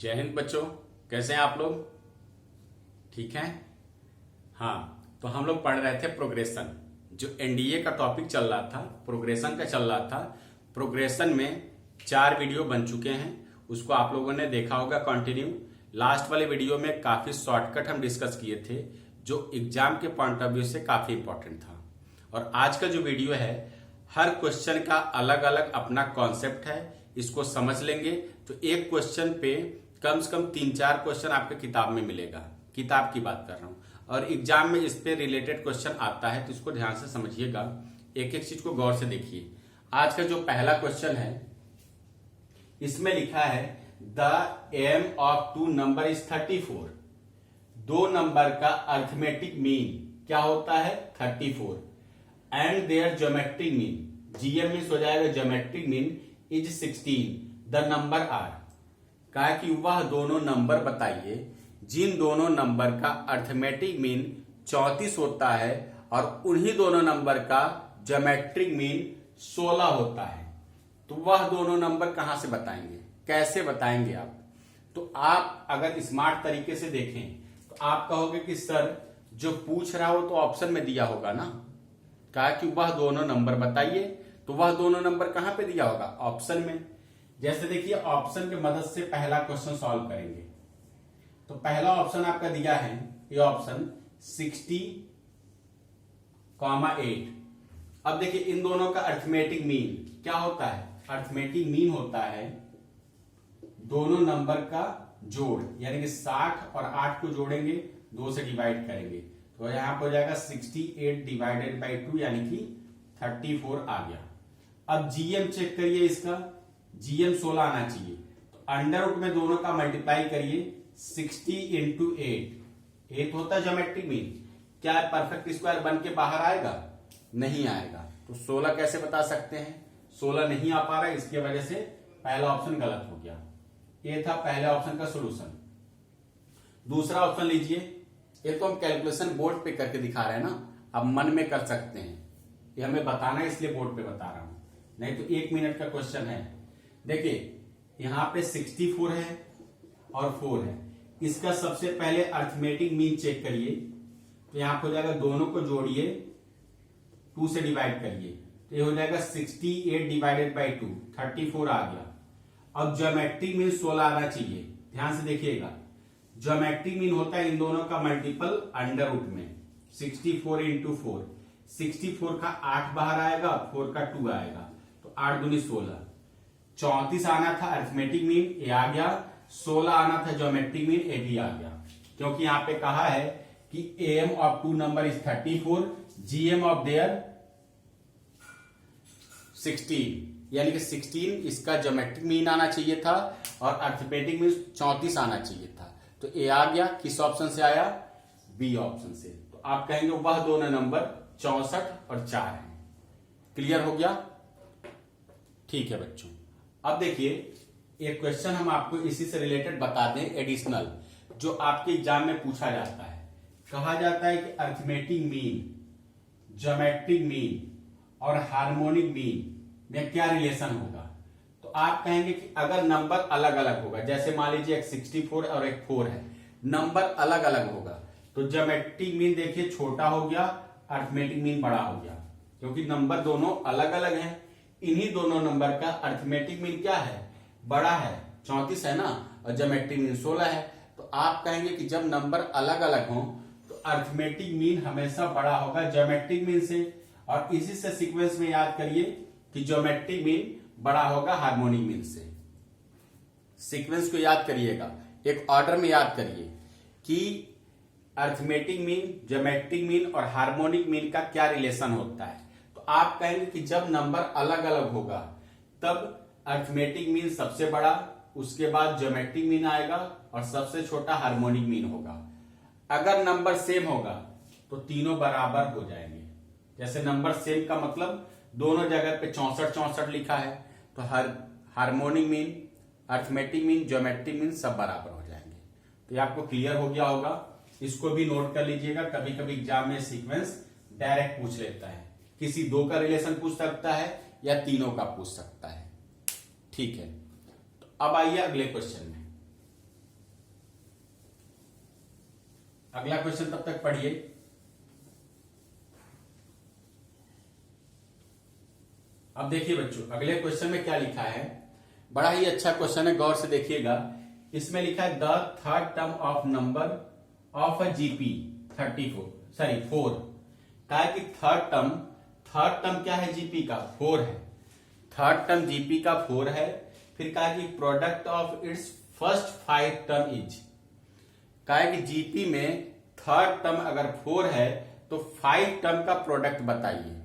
जय हिंद बच्चों, कैसे हैं आप लोग? ठीक हैं? हाँ, तो हम लोग पढ़ रहे थे प्रोग्रेशन। जो एनडीए का टॉपिक चल रहा था, प्रोग्रेशन का चल रहा था। प्रोग्रेशन में 4 वीडियो बन चुके हैं, उसको आप लोगों ने देखा होगा कंटिन्यू। लास्ट वाले वीडियो में काफी शॉर्टकट हम डिस्कस किए थे, जो एग्जाम के पॉइंट ऑफ व्यू से काफी इंपॉर्टेंट था। और आज का जो वीडियो है, हर क्वेश्चन का अलग अलग अपना कॉन्सेप्ट है, इसको समझ लेंगे तो एक क्वेश्चन पे कम से कम 3-4 क्वेश्चन आपके किताब में मिलेगा। किताब की बात कर रहा हूं, और एग्जाम में इस पे रिलेटेड क्वेश्चन आता है, तो इसको ध्यान से समझिएगा, एक एक चीज को गौर से देखिए। आज का जो पहला क्वेश्चन है, इसमें लिखा है the AM of 2 number is 34। 2 number का अर्थमेटिक मीन क्या होता है? 34। And their geometric mean, GM mean हो जाएगा geometric mean, is 16। The number are, कहा कि वह दोनों नंबर बताइए जिन दोनों नंबर का अर्थमेटिक मीन 34 होता है और उन्हीं दोनों नंबर का ज्योमेट्रिक मीन 16 होता है। तो वह दोनों नंबर कहां से बताएंगे, कैसे बताएंगे आप? तो आप अगर स्मार्ट तरीके से देखें तो आप कहोगे कि सर जो पूछ रहा हो तो ऑप्शन में दिया होगा ना। कहा कि वह दोनों नंबर बताइए, तो वह दोनों नंबर कहां पे दिया होगा? ऑप्शन में। जैसे देखिए, ऑप्शन की मदद से पहला क्वेश्चन सॉल्व करेंगे। तो पहला ऑप्शन आपका दिया है, ये ऑप्शन 60,8। अब देखिए, इन दोनों का अर्थमेटिक मीन क्या होता है? अर्थमेटिक मीन होता है दोनों नंबर का जोड़, यानी कि 60 और 8 को जोड़ेंगे, 2 से डिवाइड करेंगे, तो यहां पर हो जाएगा 68 डिवाइडेड बाई 2, यानी कि 34 आ गया। अब जीएम चेक करिए, इसका जीएम 16 आना चाहिए, तो अंडर रूट में दोनों का मल्टीप्लाई करिए, 60 इंटू 8 होता है ज्योमेट्रिक मीन। क्या परफेक्ट स्क्वायर बन के बाहर आएगा? नहीं आएगा। तो 16 कैसे बता सकते हैं? 16 नहीं आ पा रहा है, इसकी वजह से पहला ऑप्शन गलत हो गया। ये था पहले ऑप्शन का सोल्यूशन। दूसरा ऑप्शन लीजिए। ये तो हम कैलकुलेशन बोर्ड पे करके दिखा रहे हैं ना, अब मन में कर सकते हैं, ये हमें बताना है इसलिए बोर्ड पे बता रहा हूं, नहीं तो 1 मिनट का क्वेश्चन है। देखिए, यहां पे 64 है और 4 है। इसका सबसे पहले अर्थमेटिक मीन चेक करिए, तो यहां पर हो जाएगा, दोनों को जोड़िए, 2 से डिवाइड करिए, तो ये हो जाएगा 68 डिवाइडेड बाई 2, 34 आ गया। अब ज्योमेट्रिक मीन 16 आना चाहिए, ध्यान से देखिएगा। ज्योमेट्रिक मीन होता है इन दोनों का मल्टीपल अंडर रूट में, 64 इंटू 4। 64 का 8 बाहर आएगा, 4 का 2 आएगा, तो 8 दूनी 16। 34 आना था अर्थमेटिक मीन, ये आ गया। 16 आना था ज्योमेट्रिक मीन, ये भी आ गया। क्योंकि यहां पे कहा है कि AM of 2 number is 34, GM of their 16, यानी कि 16 इसका ज्योमेट्रिक मीन आना चाहिए था और अर्थमेटिक मीन 34 आना चाहिए था। तो ए आ गया। किस ऑप्शन से आया? बी ऑप्शन से। तो आप कहेंगे वह दोनों नंबर 64 और 4 है। क्लियर हो गया? ठीक है बच्चों। अब देखिए, एक क्वेश्चन हम आपको इसी से रिलेटेड बता दें, एडिशनल, जो आपके एग्जाम में पूछा जाता है। कहा जाता है कि अर्थमेटिक मीन, ज्योमेट्रिक मीन और हार्मोनिक मीन में क्या रिलेशन होगा? तो आप कहेंगे कि अगर नंबर अलग अलग होगा, जैसे मान लीजिए एक 64 और एक 4 है, नंबर अलग अलग होगा, तो ज्योमेट्रिक मीन देखिए छोटा हो गया, अर्थमेटिक मीन बड़ा हो गया, क्योंकि नंबर दोनों अलग अलग हैं। इन्हीं दोनों नंबर का अर्थमेटिक मीन क्या है? बड़ा है, 34 है ना, और ज्योमेट्रिक मीन 16 है। तो आप कहेंगे कि जब नंबर अलग अलग हो तो अर्थमेटिक मीन हमेशा बड़ा होगा ज्योमेट्रिक मीन से, और इसी से सीक्वेंस में याद करिए कि ज्योमेट्रिक मीन बड़ा होगा हार्मोनिक मीन से। सीक्वेंस को याद करिएगा, एक ऑर्डर में याद करिए कि अर्थमेटिक मीन, ज्योमेट्रिक मीन और हार्मोनिक मीन का क्या रिलेशन होता है। तो आप कहेंगे कि जब नंबर अलग अलग होगा तब अर्थमेटिक मीन सबसे बड़ा, उसके बाद ज्योमेट्रिक मीन आएगा और सबसे छोटा हार्मोनिक मीन होगा। अगर नंबर सेम होगा तो तीनों बराबर हो जाएंगे। जैसे नंबर सेम का मतलब दोनों जगह पे 64 लिखा है, तो harmonic mean, arithmetic mean, geometric mean सब बराबर हो जाएंगे। तो ये आपको क्लियर हो गया होगा। इसको भी नोट कर लीजिएगा, कभी कभी एग्जाम में सीक्वेंस डायरेक्ट पूछ लेता है, किसी 2 का रिलेशन पूछ सकता है या तीनों का पूछ सकता है। ठीक है, तो अब आइए अगले क्वेश्चन में। अगला क्वेश्चन तब तक पढ़िए। अब देखिए बच्चों, अगले क्वेश्चन में क्या लिखा है, बड़ा ही अच्छा क्वेश्चन है, गौर से देखिएगा। इसमें लिखा है the third term of number of a GP 4 कहा है कि थर्ड टर्म क्या है जीपी का, 4 है। थर्ड टर्म जीपी का 4 है। फिर कहा कि product of its first 5 term is, कहा है कि जीपी में थर्ड टर्म अगर 4 है तो 5 टर्म का प्रोडक्ट बताइए।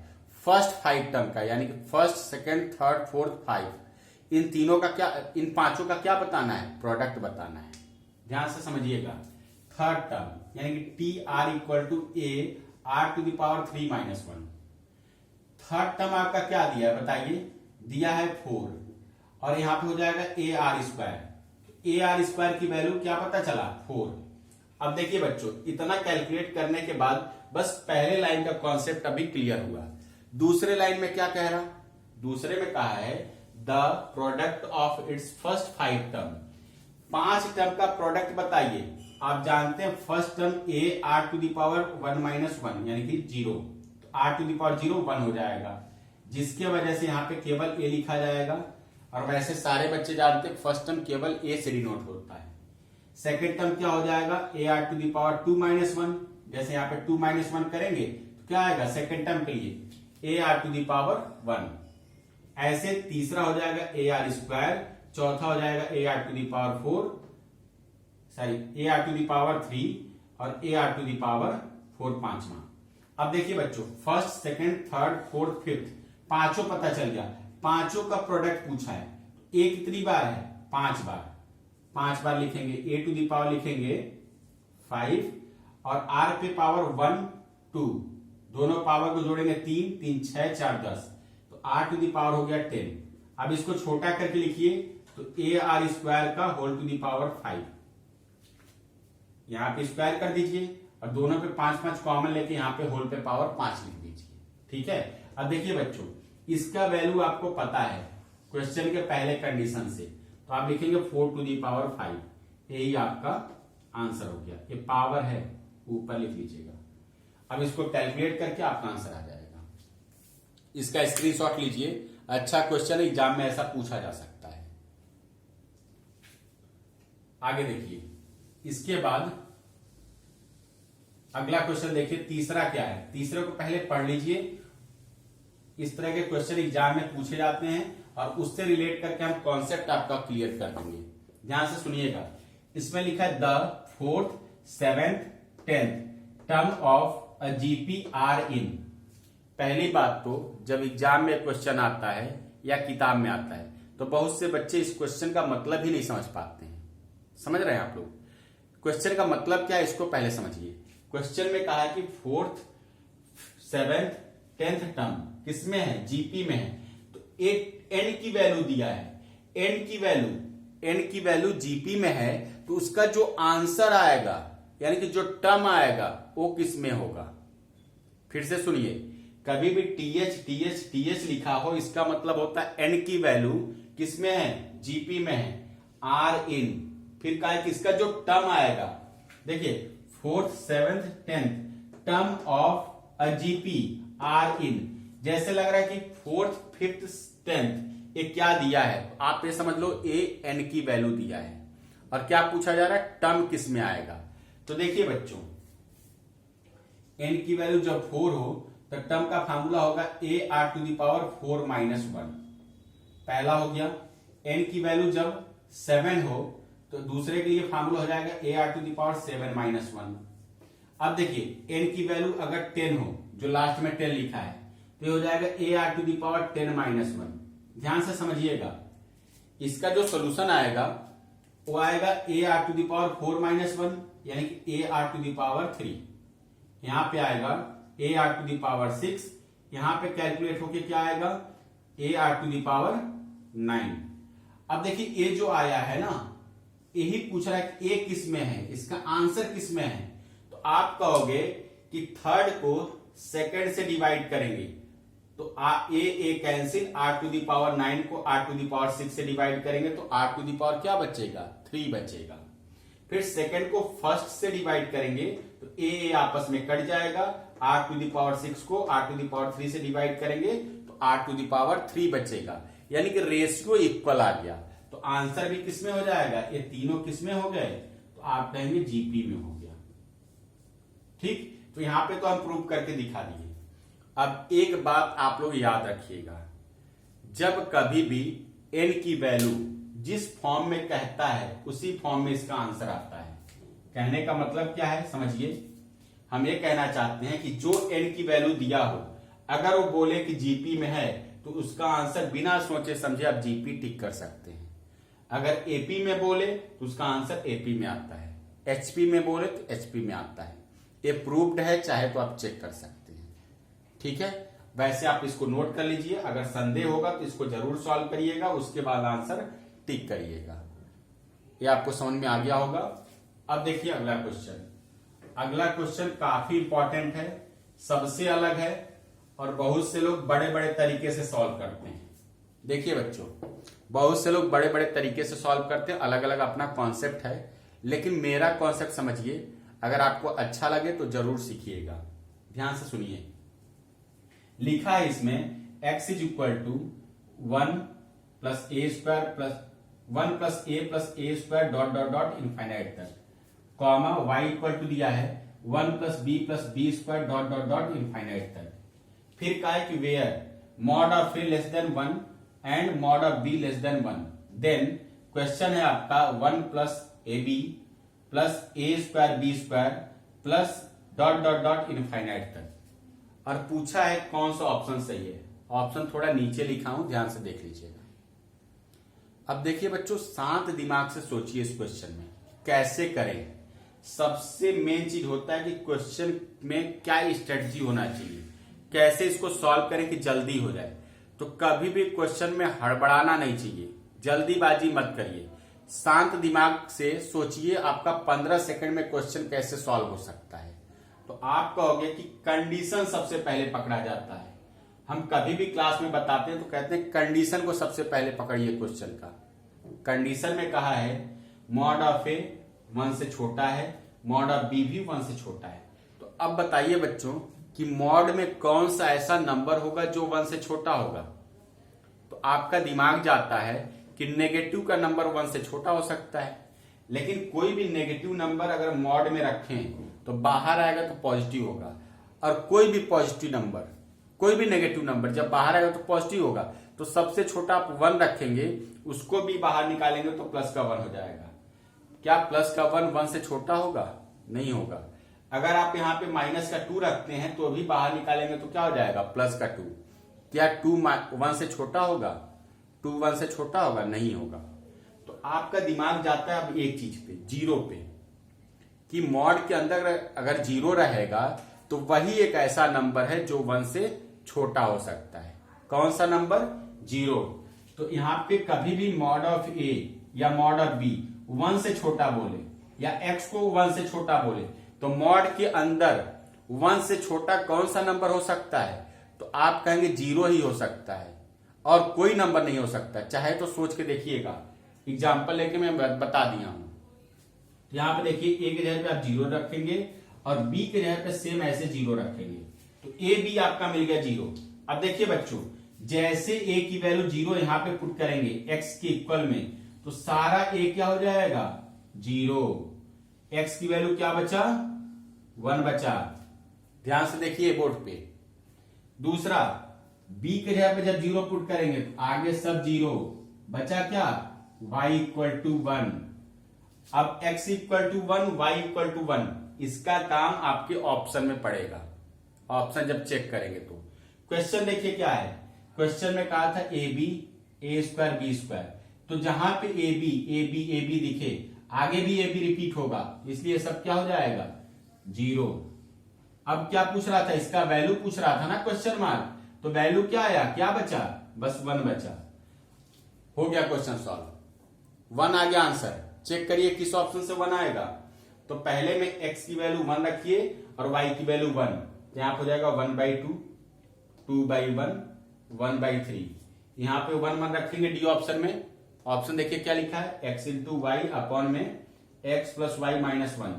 फर्स्ट 5 टर्म का, यानी कि फर्स्ट, सेकंड, थर्ड, फोर्थ, 5, इन तीनों का क्या, इन पांचों का क्या बताना है, प्रोडक्ट बताना है। ध्यान से समझिएगा। थर्ड टर्म यानी कि T R equal to A R to the power 3 minus 1। Third term आपका क्या दिया है बताइए, दिया है 4, और यहां पे हो जाएगा A are square. A R square की वैल्यू क्या पता चला, 4। अब देखिए बच्चों, इतना कैलकुलेट करने के बाद बस पहले लाइन का कॉन्सेप्ट अभी क्लियर हुआ। दूसरे लाइन में क्या कह रहा, दूसरे में कहा है the product of its first 5 term, 5 term का प्रोडक्ट बताइए। आप जानते हैं first term A R to the power 1 minus 1 यानी कि 0, तो आर टू द पावर 0 1 हो जाएगा, जिसके वजह से यहां पे केवल ए लिखा जाएगा। और वैसे सारे बच्चे जानते हैं फर्स्ट टर्म केवल ए से डिनोट होता है। सेकेंड टर्म क्या हो जाएगा, A R to the power 2 minus 1, जैसे यहां पे 2 माइनस 1 करेंगे तो क्या आएगा सेकेंड टर्म के लिए A R to the power 1। ऐसे तीसरा हो जाएगा ए आर स्क्वायर, चौथा हो जाएगा A R to the power 4, sorry A R to the power 3, और A R to the power 4 पांचवा। अब देखिए बच्चों, first, second, third, fourth, fifth, पांचों पता चल गया। पांचों का प्रोडक्ट पूछा है। ए कितनी बार है, 5 बार। 5 बार लिखेंगे, ए टू द पावर लिखेंगे 5, और आर पे पावर 1 2, दोनों पावर को जोड़ेंगे 3 3 6 4 10, तो आर टू दी पावर हो गया 10। अब इसको छोटा करके लिखिए तो ए आर स्क्वायर का होल टू दी पावर 5, यहां पे स्क्वायर कर दीजिए और दोनों पे 5 5 कॉमन लेके यहां पे होल पे पावर 5 लिख दीजिए। ठीक है। अब देखिए बच्चों, इसका वैल्यू आपको पता है क्वेश्चन के पहले कंडीशन से, तो आप लिखेंगे 4 टू दी पावर 5, यही आपका आंसर हो गया। ये पावर है, ऊपर लिख लीजिएगा। अब इसको कैलकुलेट करके आपका आंसर आ जाएगा। इसका स्क्रीनशॉट लीजिए, अच्छा क्वेश्चन एग्जाम में ऐसा पूछा जा सकता है। आगे देखिए, इसके बाद अगला क्वेश्चन देखिए, तीसरा क्या है। तीसरे को पहले पढ़ लीजिए। इस तरह के क्वेश्चन एग्जाम में पूछे जाते हैं और उससे रिलेट करके हम कॉन्सेप्ट आपका क्लियर कर देंगे। ध्यान से सुनिएगा। इसमें लिखा है the 4th, 7th, 10th term of a GP are in. पहली बात तो जब एग्जाम में क्वेश्चन आता है या किताब में आता है तो बहुत से बच्चे इस क्वेश्चन का मतलब ही नहीं समझ पाते हैं। समझ रहे हैं आप लोग? क्वेश्चन का मतलब क्या है इसको पहले समझिए। क्वेश्चन में कहा है कि 4th, 7th, 10th टर्म किसमें है, जीपी में है। तो एक एन की वैल्यू दिया है, एन की वैल्यू जीपी में है, तो उसका जो आंसर आएगा यानी कि जो टर्म आएगा वो किस में होगा। फिर से सुनिए, कभी भी टीएच लिखा हो इसका मतलब होता है एन की वैल्यू किस में है, जीपी में है, आर इन। फिर कहा है कि इसका जो टर्म आएगा, देखिए 4th, 7th, 10th term of a GP are in. जैसे लग रहा है कि 4th, 5th, 10th ये क्या दिया है, आप ये समझ लो ए एन की वैल्यू दिया है और क्या पूछा जा रहा है, टर्म किस में आएगा। तो देखिए बच्चों, एन की वैल्यू जब 4 हो तो टर्म का फार्मूला होगा A R to the power 4 minus 1, पहला हो गया। एन की वैल्यू जब 7 हो तो दूसरे के लिए फार्मूला हो जाएगा A R to the power 7 minus 1। अब देखिए एन की वैल्यू अगर 10 हो, जो लास्ट में 10 लिखा है, तो ये हो जाएगा A R to the power 10 minus 1। ध्यान से समझिएगा, इसका जो सोल्यूशन आएगा वो आएगा A R to the power 4 minus 1 यानी कि A R to the power 3। यहां पे आएगा A R to the power 6, यहां पे कैलकुलेट होके क्या आएगा, A R to the power 9। अब देखिए ए जो आया है ना, यही पूछ रहा है कि ए किस में है, इसका आंसर किस में है। तो आप कहोगे कि थर्ड को सेकंड से डिवाइड करेंगे तो a cancel, r to the power 9 को आर टू दी पावर 6 से डिवाइड करेंगे तो आर टू दी पावर क्या बचेगा, 3 बचेगा। फिर सेकंड को फर्स्ट से डिवाइड करेंगे तो ए आपस में कट जाएगा, r⁶ को r⁻³ से डिवाइड करेंगे तो r⁻³ बचेगा, यानी कि रेशियो इक्वल आ गया। तो आंसर भी किसमें हो जाएगा, ये तीनों किसमें हो गए, तो आप कहेंगे जीपी में हो गया। ठीक, तो यहां पे तो हम प्रूव करके दिखा दिए। अब एक बात आप लोग याद रखिएगा, जब कभी भी n की वैल्यू जिस फॉर्म में कहता है उसी फॉर्म में इसका आंसर आता है। कहने का मतलब क्या है समझिए, हम ये कहना चाहते हैं कि जो n की वैल्यू दिया हो, अगर वो बोले कि जीपी में है तो उसका आंसर बिना सोचे समझे आप जीपी टिक कर सकते हैं। अगर एपी में बोले तो उसका आंसर एपी में आता है, एचपी में बोले तो एचपी में आता है। ये प्रूव्ड है, चाहे तो आप चेक कर सकते हैं। ठीक है, वैसे आप इसको नोट कर लीजिए, अगर संदेह होगा तो इसको जरूर सॉल्व करिएगा, उसके बाद आंसर टिक करिएगा। ये आपको समझ में आ गया होगा। अब देखिए अगला क्वेश्चन। अगला क्वेश्चन काफी इंपॉर्टेंट है, सबसे अलग है और बहुत से लोग बड़े बड़े तरीके से सॉल्व करते हैं। देखिए बच्चों, बहुत से लोग बड़े बड़े तरीके से सॉल्व करते हैं, अलग अलग अपना कॉन्सेप्ट है, लेकिन मेरा कॉन्सेप्ट समझिए, अगर आपको अच्छा लगे तो जरूर सीखिएगा। ध्यान से सुनिए, लिखा है इसमें x = 1 + a² + 1 + a+a² ... इनफाइनाइट तक, कॉमा y दिया है 1 + b + b² ... इनफाइनाइट तक। फिर कहा है कि where mod of a less than 1 and mod of b less than 1, then question है आपका 1 + ab + a² b² .. इनफाइनाइट तक, और पूछा है कौन सा ऑप्शन सही है। ऑप्शन थोड़ा नीचे लिखा हूं, ध्यान से देख लीजिएगा। अब देखिए बच्चों, शांत दिमाग से सोचिए इस क्वेश्चन में कैसे करें। सबसे मेन चीज होता है कि क्वेश्चन में क्या स्ट्रेटजी होना चाहिए, कैसे इसको सॉल्व करें कि जल्दी हो जाए। तो कभी भी क्वेश्चन में हड़बड़ाना नहीं चाहिए, जल्दीबाजी मत करिए, शांत दिमाग से सोचिए आपका 15 सेकंड में क्वेश्चन कैसे सॉल्व हो सकता है। तो आप कहोगे कि कंडीशन सबसे पहले पकड़ा जाता है। हम कभी भी क्लास में बताते हैं तो कहते हैं कंडीशन को सबसे पहले पकड़िए क्वेश्चन का। कंडीशन में कहा है mod of a 1 से छोटा है, mod of b भी 1 से छोटा है। तो अब बताइए बच्चों कि मॉड में कौन सा ऐसा नंबर होगा जो 1 से छोटा होगा। तो आपका दिमाग जाता है कि नेगेटिव का नंबर 1 से छोटा हो सकता है, लेकिन कोई भी नेगेटिव नंबर अगर मॉड में रखें तो बाहर आएगा तो पॉजिटिव होगा, और कोई भी पॉजिटिव नंबर, कोई भी नेगेटिव नंबर जब बाहर आएगा तो पॉजिटिव होगा। तो सबसे छोटा आप 1 रखेंगे, उसको भी बाहर निकालेंगे तो प्लस का 1 हो जाएगा। क्या प्लस का 1 1 से छोटा होगा? नहीं होगा। अगर आप यहाँ पे माइनस का 2 रखते हैं तो भी बाहर निकालेंगे तो क्या हो जाएगा? प्लस का 2। क्या 2 1 से छोटा होगा? 2 1 से छोटा होगा? नहीं होगा। तो आपका दिमाग जाता है अब एक चीज पे, जीरो पे, कि मॉड के अंदर अगर जीरो रहेगा तो वही एक ऐसा नंबर है जो 1 से छोटा हो सकता है। कौन सा नंबर? जीरो। तो यहाँ पे कभी भी मॉड ऑफ ए या मॉड ऑफ बी 1 से छोटा बोले या x को 1 से छोटा बोले तो मॉड के अंदर 1 से छोटा कौन सा नंबर हो सकता है? तो आप कहेंगे जीरो ही हो सकता है और कोई नंबर नहीं हो सकता। चाहे तो सोच के देखिएगा, एग्जाम्पल लेके मैं बता दिया हूं। यहां पे देखिए ए के जगह पे आप जीरो रखेंगे और बी के जगह पे सेम ऐसे जीरो रखेंगे, तो ए बी आपका मिल गया जीरो। अब देखिए बच्चों, जैसे ए की वैल्यू जीरो यहां पे पुट करेंगे एक्स के इक्वल में, तो सारा ए क्या हो जाएगा? जीरो। एक्स की वैल्यू क्या बचा? 1 बचा। ध्यान से देखिए बोर्ड पे। दूसरा, बी के जगह पे जब जीरो पुट करेंगे तो आगे सब जीरो, बचा क्या? y = 1। अब x = 1, y = 1, इसका काम आपके ऑप्शन में पड़ेगा। ऑप्शन जब चेक करेंगे तो क्वेश्चन देखिए क्या है। क्वेश्चन में कहा था ए बी a² b², तो जहां पे ए बी दिखे आगे भी ए बी रिपीट होगा, इसलिए सब क्या हो जाएगा? जीरो। अब क्या पूछ रहा था? इसका वैल्यू पूछ रहा था ना, क्वेश्चन मार्क। तो वैल्यू क्या आया? क्या बचा? बस 1 बचा। हो गया क्वेश्चन सॉल्व। 1 आ गया आंसर। चेक करिए किस ऑप्शन से 1 आएगा। तो पहले में x की वैल्यू 1 रखिए और y की वैल्यू 1, तो यहां पर हो जाएगा 1/2, 2/1, 1/3। यहां पे 1 1 रखेंगे डी ऑप्शन में। ऑप्शन देखिए क्या लिखा है? x × y अपॉन में एक्स प्लस वाई माइनस 1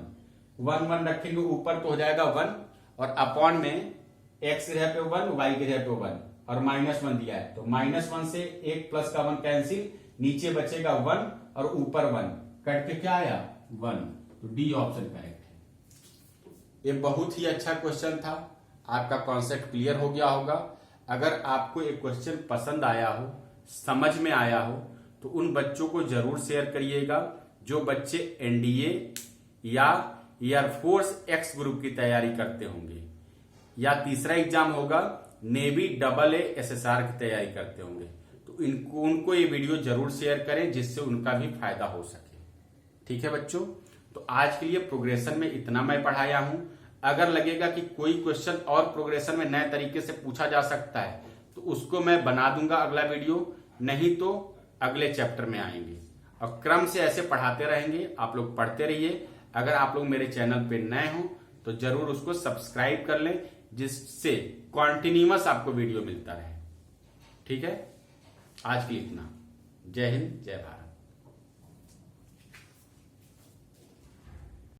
1 1 रखेंगे ऊपर तो हो जाएगा 1 और अपॉन में एक्स की जगह पे 1 वाई की जगह पे 1 और माइनस 1 दिया है तो माइनस 1 से 1 प्लस का 1 कैंसिल, नीचे बचेगा 1 और ऊपर 1 कट के क्या आया 1, तो डी ऑप्शन करेक्ट है। ये बहुत ही अच्छा क्वेश्चन था, आपका कॉन्सेप्ट क्लियर हो गया होगा। अगर आपको एक क्वेश्चन पसंद आया हो, समझ में आया हो, तो उन बच्चों को जरूर शेयर करिएगा जो बच्चे एनडीए या एयरफोर्स एक्स ग्रुप की तैयारी करते होंगे या तीसरा एग्जाम होगा नेवी AA की तैयारी करते होंगे, तो उनको ये वीडियो जरूर शेयर करें जिससे उनका भी फायदा हो सके। ठीक है बच्चों, तो आज के लिए प्रोग्रेशन में इतना मैं पढ़ाया हूं। अगर लगेगा कि कोई क्वेश्चन और प्रोग्रेशन में नए तरीके से पूछा जा सकता है तो उसको मैं बना दूंगा अगला वीडियो, नहीं तो अगले चैप्टर में आएंगे और क्रम से ऐसे पढ़ाते रहेंगे। आप लोग पढ़ते रहिए। अगर आप लोग मेरे चैनल पे नए हो तो जरूर उसको सब्सक्राइब कर लें जिससे कॉन्टिन्यूअस आपको वीडियो मिलता रहे। ठीक है, आज के लिए इतना। जय हिंद, जय भारत।